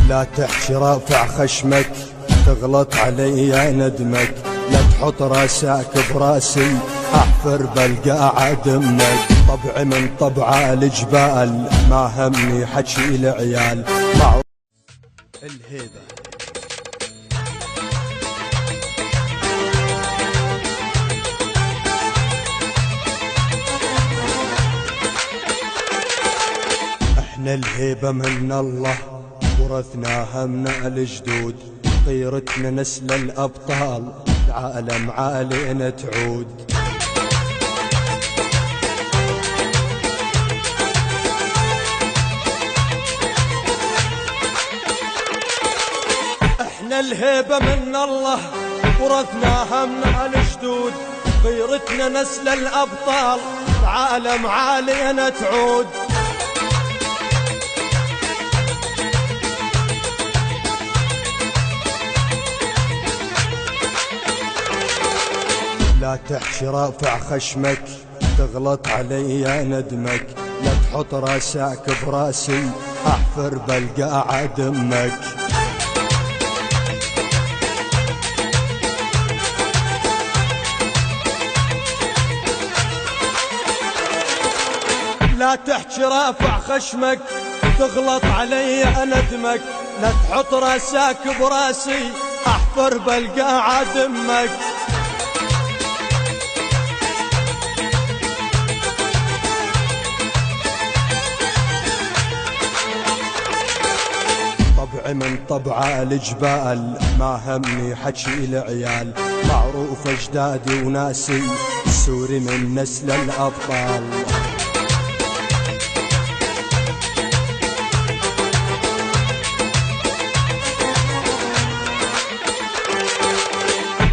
لا تحكي رافع خشمك تغلط علي ندمك، لا تحط راسك براسي احفر بلقى عدمك. طبعي من طبع الجبال ما همني حكي العيال مع الهيبة. احنا الهيبة من الله ورثناها من الجدود، طيرتنا نسل الأبطال العالم عالينا تعود. احنا الهيبة من الله ورثناها من الجدود، طيرتنا نسل الأبطال العالم عالينا تعود. لا تحكي رافع خشمك تغلط علي ندمك، لا تحط راسك براسي احفر بلقى عدمك. لا تحكي رافع خشمك تغلط علي ندمك، لا تحط راسك براسي احفر بلقى عدمك. طبعي من طبع الجبال ما همني حكي العيال، معروف اجدادي وناسي السوري من نسل الابطال.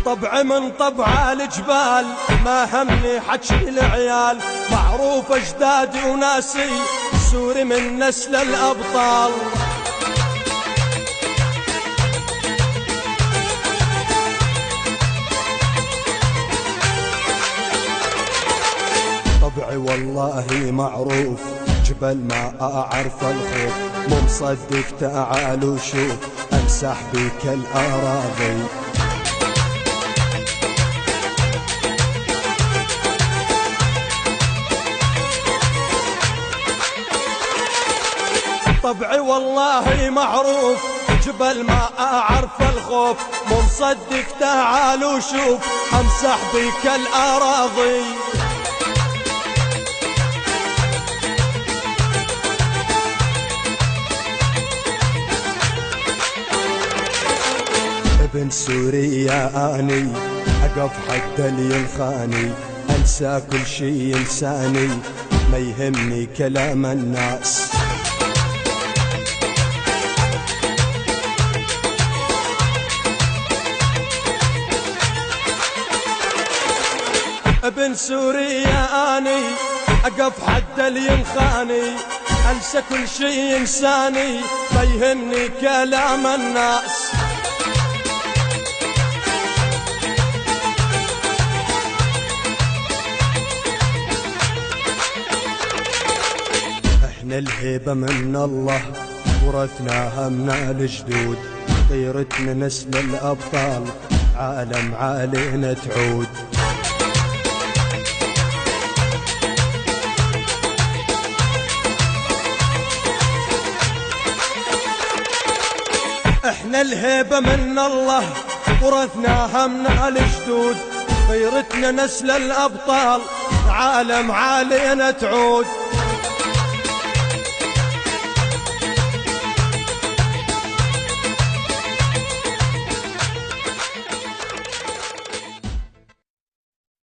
طبعي من طبع الجبال ما همني حكي العيال، معروف اجدادي وناسي السوري من نسل الابطال. طبعي والله معروف جبل ما أعرف الخوف، مو مصدق تعال وشوف أمسح بك الأراضي. طبعي والله معروف جبل ما أعرف الخوف، مو مصدق تعال وشوف أمسح بك الأراضي. ابن سوريا اني اقف حد اللي ينخاني، انسى كل شي انساني ما يهمني كلام الناس. ابن سوريا اني اقف حد اللي ينخاني، انسى كل شي انساني ما يهمني كلام الناس. احنا الهيبة من الله ورثناها من الجدود، طيرتنا نسل الأبطال عالم عالينا تعود. احنا الهيبة من الله ورثناها من الجدود، طيرتنا نسل الأبطال عالم عالينا تعود.